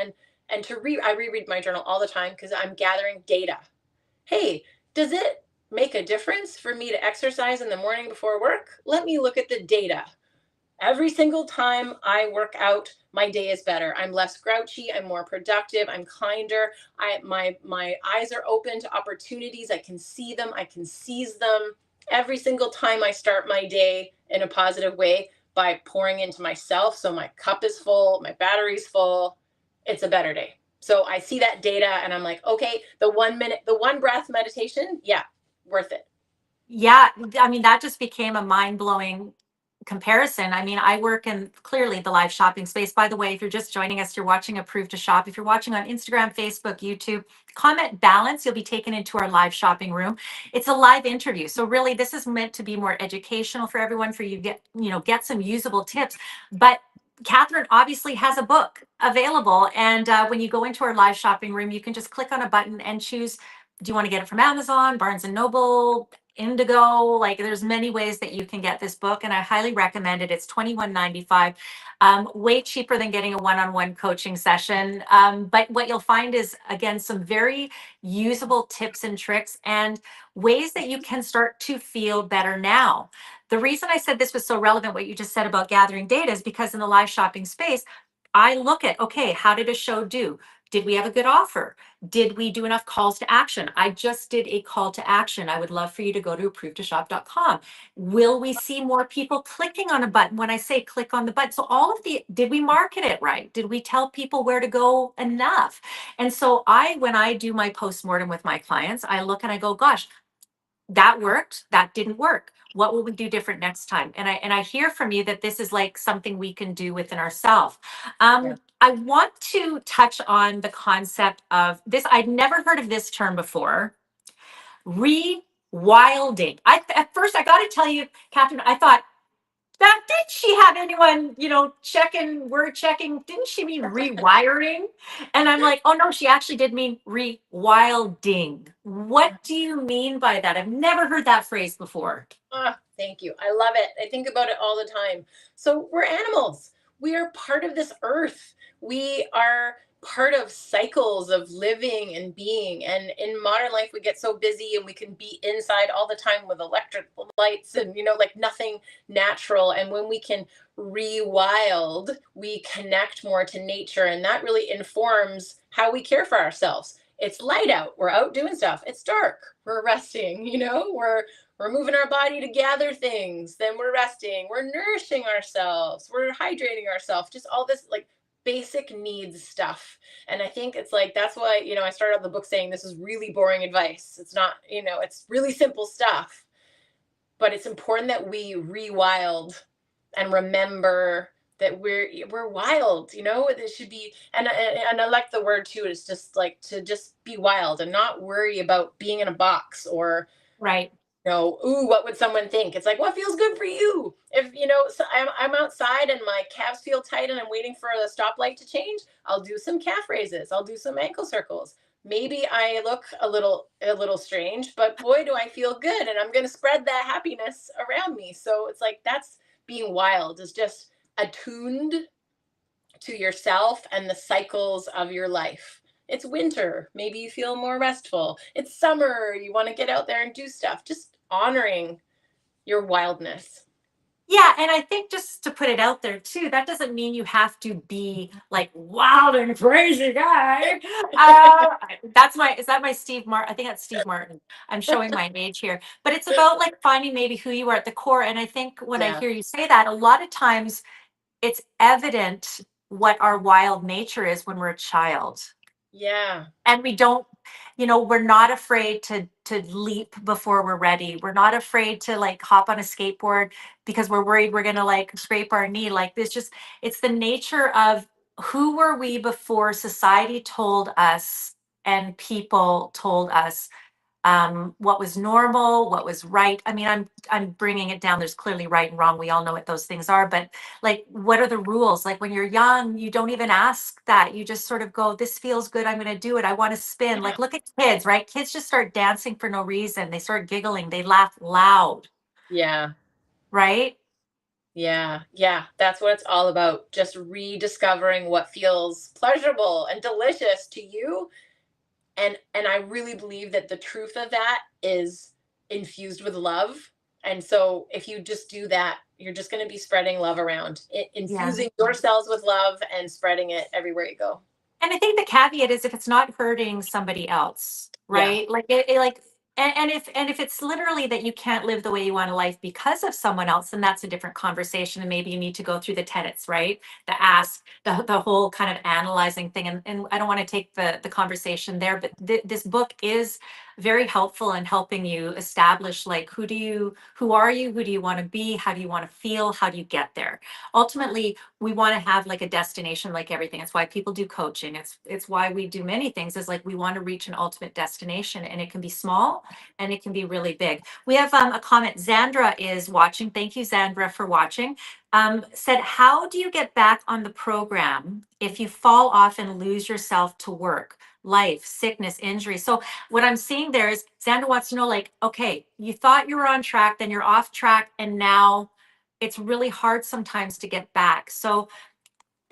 I reread my journal all the time because I'm gathering data. Hey, does it make a difference for me to exercise in the morning before work? Let me look at the data. Every single time I work out, my day is better. I'm less grouchy, I'm more productive, I'm kinder. My eyes are open to opportunities. I can see them, I can seize them. Every single time I start my day in a positive way by pouring into myself, so my cup is full, my battery's full, it's a better day. So I see that data and I'm like, okay, the 1 minute, the one breath meditation, yeah, worth it. Yeah, I mean, that just became a mind-blowing comparison. I mean, I work in clearly the live shopping space. By the way, if you're just joining us, you're watching Approve to Shop. If you're watching on Instagram, Facebook, YouTube, comment balance, you'll be taken into our live shopping room. It's a live interview. So really, this is meant to be more educational for everyone, for you to get some usable tips. But Catherine obviously has a book available. And when you go into our live shopping room, you can just click on a button and choose, do you want to get it from Amazon, Barnes and Noble, indigo. Like there's many ways that you can get this book, and I highly recommend it. It's $21.95, way cheaper than getting a one-on-one coaching session. But what you'll find is, again, some very usable tips and tricks and ways that you can start to feel better now. The reason I said this was so relevant, what you just said about gathering data, is because in the live shopping space, I look at, okay, how did a show do? Did we have a good offer? Did we do enough calls to action? I just did a call to action. I would love for you to go to approve2shop.com. Will we see more people clicking on a button when I say click on the button? So all of the, did we market it right? Did we tell people where to go enough? And so when I do my postmortem with my clients, I look and I go, gosh, that worked, that didn't work. What will we do different next time? And I hear from you that this is like something we can do within ourselves. Yeah. I want to touch on the concept of this. I'd never heard of this term before. Rewilding. At first, I got to tell you, Catherine, I thought, that did she have anyone, word checking? Didn't she mean rewiring? And I'm like, oh no, she actually did mean rewilding. What do you mean by that? I've never heard that phrase before. Thank you. I love it. I think about it all the time. So we're animals. We are part of this earth. We are part of cycles of living and being. And in modern life, we get so busy and we can be inside all the time with electric lights and, like nothing natural. And when we can rewild, we connect more to nature. And that really informs how we care for ourselves. It's light out. We're out doing stuff. It's dark. We're resting, we're moving our body to gather things, then we're resting, we're nourishing ourselves, we're hydrating ourselves, just all this like basic needs stuff. And I think it's like, that's why, I started out the book saying this is really boring advice. It's not, it's really simple stuff, but it's important that we rewild and remember that we're wild, it should be, and I like the word too, it's just like to just be wild and not worry about being in a box or Right. ooh, what would someone think? It's like, what feels good for you? If, so I'm outside and my calves feel tight and I'm waiting for the stoplight to change, I'll do some calf raises. I'll do some ankle circles. Maybe I look a little strange, but boy, do I feel good. And I'm going to spread that happiness around me. So it's like, that's being wild, is just attuned to yourself and the cycles of your life. It's winter, maybe you feel more restful. It's summer, you want to get out there and do stuff. Just honoring your wildness. Yeah, and I think just to put it out there too, that doesn't mean you have to be like wild and crazy guy. Is that my Steve Martin? I think that's Steve Martin. I'm showing my age here, but it's about like finding maybe who you are at the core. And I think when I Yeah. hear you say that, a lot of times it's evident what our wild nature is when we're a child. Yeah. And we don't, we're not afraid to leap before we're ready. We're not afraid to like hop on a skateboard because we're worried we're going to like scrape our knee. Like it's the nature of who were we before society told us and people told us what was normal, what was right. I mean, I'm bringing it down. There's clearly right and wrong. We all know what those things are, but like, what are the rules? Like when you're young, you don't even ask that. You just sort of go, this feels good. I'm going to do it. I want to spin. Like, look at kids, right? Kids just start dancing for no reason. They start giggling. They laugh loud. Yeah. Right? Yeah. Yeah. That's what it's all about. Just rediscovering what feels pleasurable and delicious to you. And I really believe that the truth of that is infused with love. And so if you just do that, you're just going to be spreading love around, infusing yourselves with love and spreading it everywhere you go. And I think the caveat is if it's not hurting somebody else, right? Yeah. Like and if it's literally that you can't live the way you want to life because of someone else, then that's a different conversation. And maybe you need to go through the tenets, right? The ask, the whole kind of analyzing thing. And I don't want to take the conversation there, but this book is very helpful in helping you establish like who are you, who do you want to be, how do you want to feel, how do you get there? Ultimately, we want to have like a destination like everything. It's why people do coaching. It's why we do many things, is like we want to reach an ultimate destination, and it can be small and it can be really big. We have a comment. Zandra is watching. Thank you, Zandra, for watching. Said, how do you get back on the program if you fall off and lose yourself to work? life, sickness, injury. So what I'm seeing there is Xander wants to know, like, okay, you thought you were on track, then you're off track, and now it's really hard sometimes to get back. So,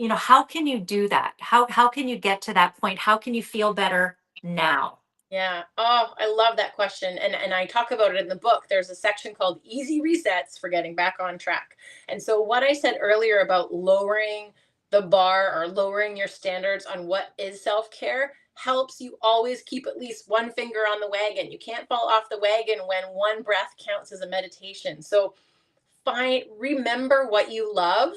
how can you do that? How can you get to that point? How can you feel better now? Yeah. Oh, I love that question. And I talk about it in the book. There's a section called Easy Resets for Getting Back on Track. And so what I said earlier about lowering the bar or lowering your standards on what is self-care helps you always keep at least one finger on the wagon. You can't fall off the wagon when one breath counts as a meditation. So remember what you love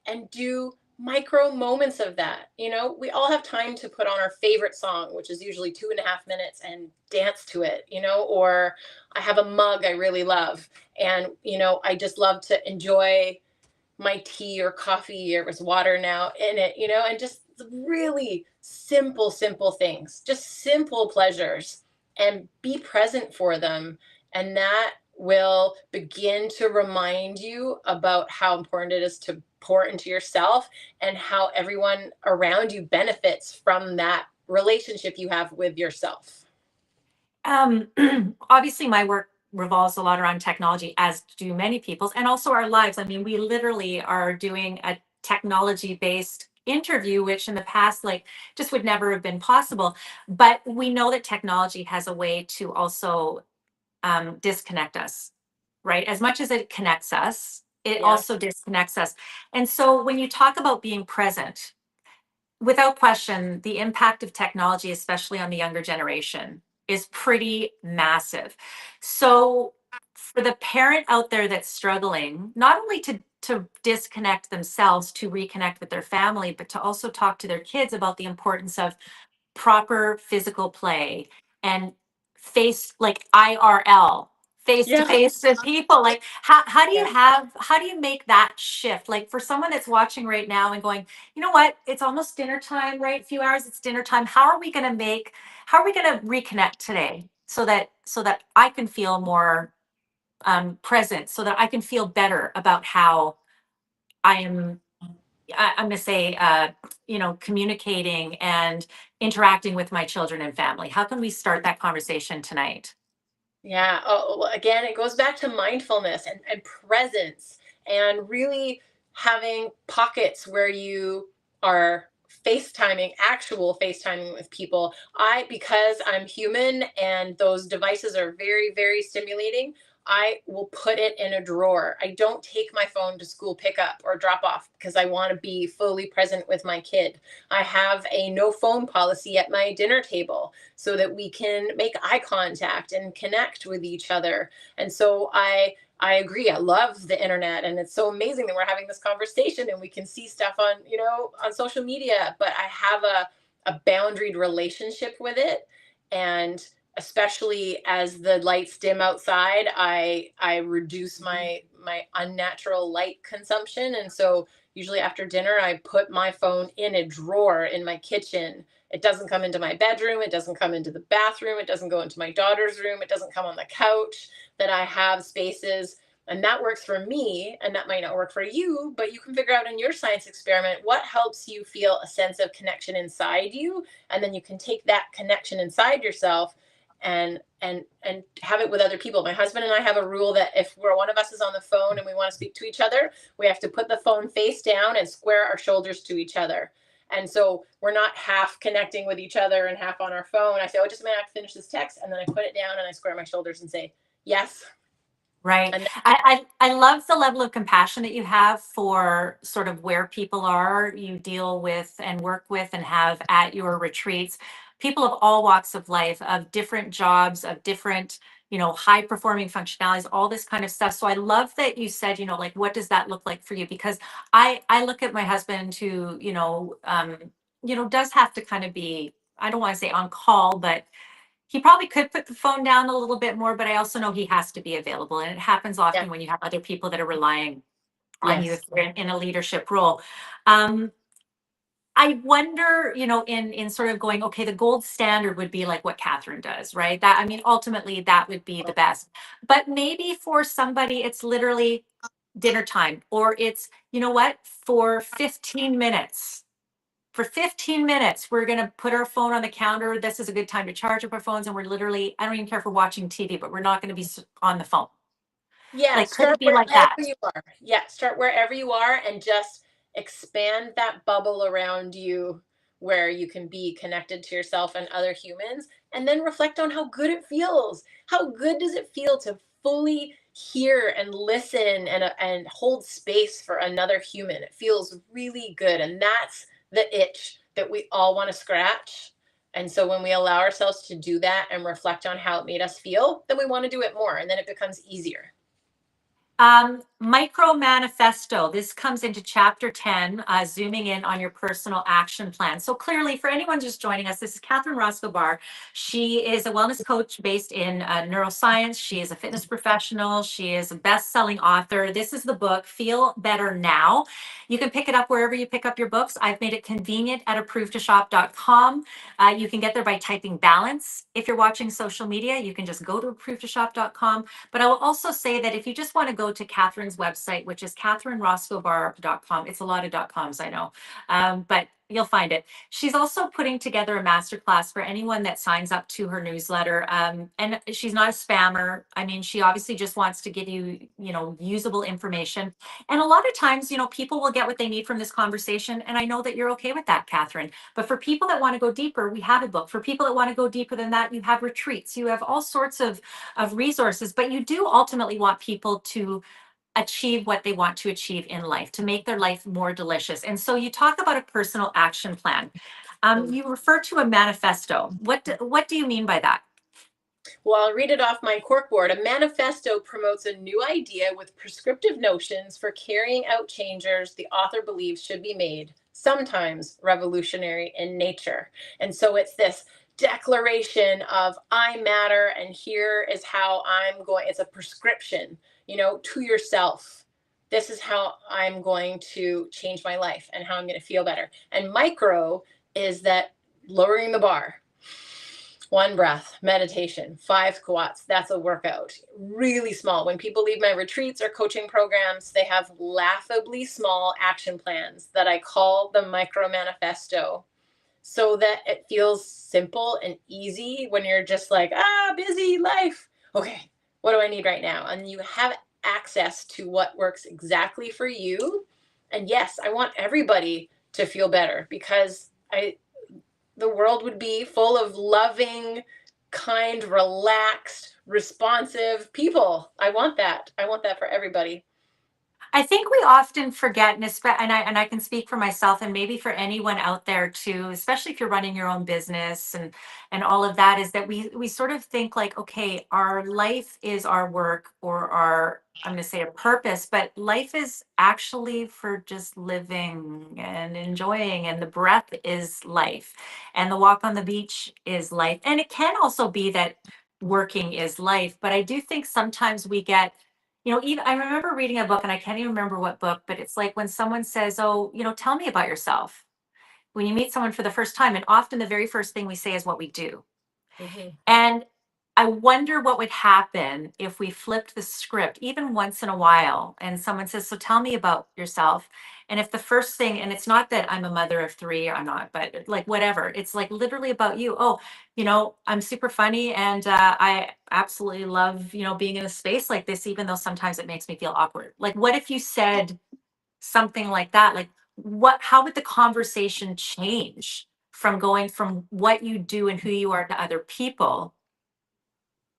and do micro moments of that. We all have time to put on our favorite song, which is usually 2.5 minutes, and dance to it. Or I have a mug I really love, and I just love to enjoy my tea or coffee, or it's water now in it, and just really simple things, just simple pleasures, and be present for them. And that will begin to remind you about how important it is to pour into yourself, and how everyone around you benefits from that relationship you have with yourself. Um, Obviously, my work revolves a lot around technology, as do many people's, and also our lives. I mean, we literally are doing a technology-based interview, which in the past, like, just would never have been possible. But we know that technology has a way to also disconnect us, right? As much as it connects us, it Yeah. also disconnects us. And so when you talk about being present, without question, the impact of technology, especially on the younger generation, is pretty massive. So, for the parent out there that's struggling, not only to disconnect themselves to reconnect with their family, but to also talk to their kids about the importance of proper physical play and like IRL, face to Yeah. face with people. Like how do you Yeah. how do you make that shift? Like for someone that's watching right now and going, you know what, it's almost dinner time, right? A few hours, it's dinner time. How are we gonna reconnect today so that I can feel more present, so that I can feel better about how I am I'm going to say, communicating and interacting with my children and family. How can we start that conversation tonight? Yeah. Oh, well, again, it goes back to mindfulness and presence, and really having pockets where you are actual FaceTiming with people. Because I'm human and those devices are very, very stimulating, I will put it in a drawer. I don't take my phone to school pickup or drop off because I want to be fully present with my kid. I have a no phone policy at my dinner table so that we can make eye contact and connect with each other. And so I agree. I love the internet, and it's so amazing that we're having this conversation and we can see stuff on social media, but I have a boundaried relationship with it. And especially as the lights dim outside, I reduce my unnatural light consumption. And so usually after dinner, I put my phone in a drawer in my kitchen. It doesn't come into my bedroom. It doesn't come into the bathroom. It doesn't go into my daughter's room. It doesn't come on the couch. That I have spaces. And that works for me. And that might not work for you, but you can figure out in your science experiment what helps you feel a sense of connection inside you. And then you can take that connection inside yourself and have it with other people. My husband and I have a rule that if one of us is on the phone and we want to speak to each other, we have to put the phone face down and square our shoulders to each other. And so we're not half connecting with each other and half on our phone. I say, oh, just a minute, I have to finish this text. And then I put it down and I square my shoulders and say, yes. Right. And I love the level of compassion that you have for sort of where people are, you deal with and work with and have at your retreats. People of all walks of life, of different jobs, of different, high performing functionalities, all this kind of stuff. So I love that you said, like, what does that look like for you? Because I look at my husband who, does have to kind of be, I don't want to say on call, but he probably could put the phone down a little bit more, but I also know he has to be available. And it happens yeah, often when you have other people that are relying on you if yes. you're in a leadership role. Um, I wonder, in sort of going, okay, the gold standard would be like what Catherine does, right? That, I mean, ultimately that would be the best. But maybe for somebody, it's literally dinner time, or it's, for 15 minutes, for 15 minutes, we're going to put our phone on the counter. This is a good time to charge up our phones. And we're literally, I don't even care if we're watching TV, but we're not going to be on the phone. Yeah, Like, could start it be like wherever that? you are. Yeah, start wherever you are and just expand that bubble around you where you can be connected to yourself and other humans, and then reflect on how good it feels. How good does it feel to fully hear and listen and hold space for another human? It feels really good, and that's the itch that we all want to scratch. And so when we allow ourselves to do that and reflect on how it made us feel, then we want to do it more, and then it becomes easier. Micro manifesto. This comes into chapter 10, zooming in on your personal action plan. So clearly, for anyone just joining us, this is Catherine Roscoe Barr. She is a wellness coach based in neuroscience. She is a fitness professional. She is a best-selling author. This is the book, Feel Better Now. You can pick it up wherever you pick up your books. I've made it convenient at approvetoshop.com. You can get there by typing balance. If you're watching social media, you can just go to approvetoshop.com. But I will also say that if you just want to go to Catherine's website, which is catherineroscoebar.com, it's a lot of .coms, I know, but you'll find it. She's also putting together a masterclass for anyone that signs up to her newsletter. And she's not a spammer. I mean, she obviously just wants to give you, usable information. And a lot of times, people will get what they need from this conversation. And I know that you're okay with that, Catherine. But for people that want to go deeper, we have a book. For people that want to go deeper than that, you have retreats. You have all sorts of resources, but you do ultimately want people to achieve what they want to achieve in life, to make their life more delicious. And so you talk about a personal action plan. You refer to a manifesto. What do you mean by that? Well, I'll read it off my corkboard. A manifesto promotes a new idea with prescriptive notions for carrying out changes the author believes should be made, sometimes revolutionary in nature. And so it's this declaration of I matter, and here is how I'm going. It's a prescription, to yourself. This is how I'm going to change my life and how I'm going to feel better. And micro is that lowering the bar. 1 breath, meditation, 5 squats. That's a workout. Really small. When people leave my retreats or coaching programs, they have laughably small action plans that I call the micro manifesto, so that it feels simple and easy when you're just like, busy life. Okay, what do I need right now? And you have access to what works exactly for you. And yes, I want everybody to feel better, because the world would be full of loving, kind, relaxed, responsive people. I want that. I want that for everybody. I think we often forget, and I can speak for myself, and maybe for anyone out there too, especially if you're running your own business and all of that, is that we sort of think like, okay, our life is our work or our, I'm going to say, a purpose, but life is actually for just living and enjoying, and the breath is life, and the walk on the beach is life, and it can also be that working is life. But I do think sometimes we get, even I remember reading a book, and I can't even remember what book, but it's like when someone says, "Oh, tell me about yourself." When you meet someone for the first time, and often the very first thing we say is what we do. Mm-hmm. And I wonder what would happen if we flipped the script even once in a while and someone says, "So tell me about yourself." And if the first thing, and it's not that I'm a mother of 3, I'm not, but like whatever, it's like literally about you. "Oh, I'm super funny, and I absolutely love, being in a space like this, even though sometimes it makes me feel awkward." Like, what if you said something like that? Like, how would the conversation change from going from what you do and who you are to other people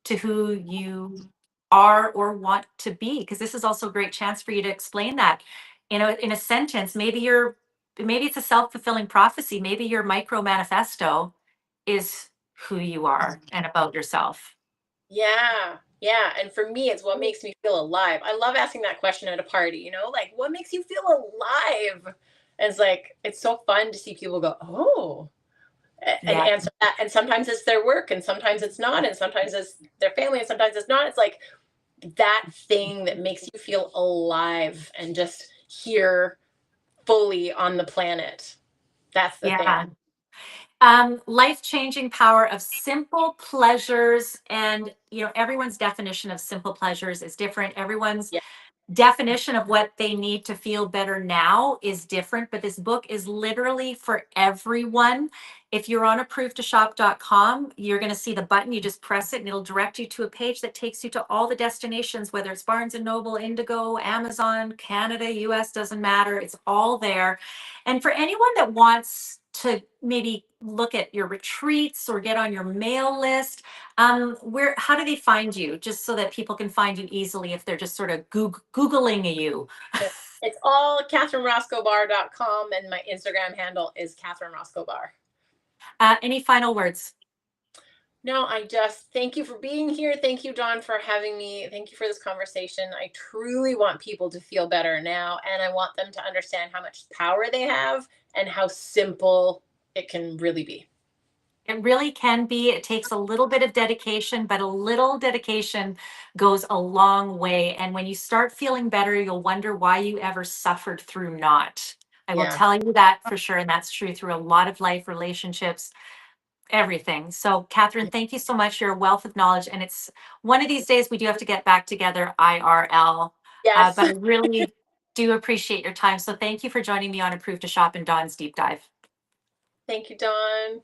to who you are or want to be? Because this is also a great chance for you to explain that in a sentence. Maybe it's a self-fulfilling prophecy. Maybe your micro manifesto is who you are and about yourself. Yeah. Yeah. And for me, it's what makes me feel alive. I love asking that question at a party, like, what makes you feel alive? And it's like, it's so fun to see people go, oh, and Yeah. answer that. And sometimes it's their work, and sometimes it's not. And sometimes it's their family, and sometimes it's not. It's like that thing that makes you feel alive and just here fully on the planet. That's the thing. Yeah. Life-changing power of simple pleasures. And everyone's definition of simple pleasures is different. Everyone's Yeah. definition of what they need to feel better now is different, but this book is literally for everyone. If you're on approvedtoshop.com, you're going to see the button. You just press it and it'll direct you to a page that takes you to all the destinations, whether it's Barnes and Noble, Indigo, Amazon, Canada, US, doesn't matter. It's all there. And for anyone that wants to maybe look at your retreats or get on your mail list, how do they find you? Just so that people can find you easily if they're just sort of Googling you. It's all CatherineRoscoeBarr.com, and my Instagram handle is Catherine Roscoe Barr. Any final words? No, I just thank you for being here. Thank you, Dawn, for having me. Thank you for this conversation. I truly want people to feel better now, and I want them to understand how much power they have and how simple it can really be. It really can be. It takes a little bit of dedication, but a little dedication goes a long way. And when you start feeling better, you'll wonder why you ever suffered through not. I will Yeah. tell you that for sure. And that's true through a lot of life, relationships, everything. So, Catherine, thank you so much. You're a wealth of knowledge. And it's one of these days we do have to get back together IRL. Yes. But I really do appreciate your time. So, thank you for joining me on Approved to Shop and Dawn's Deep Dive. Thank you, Dawn.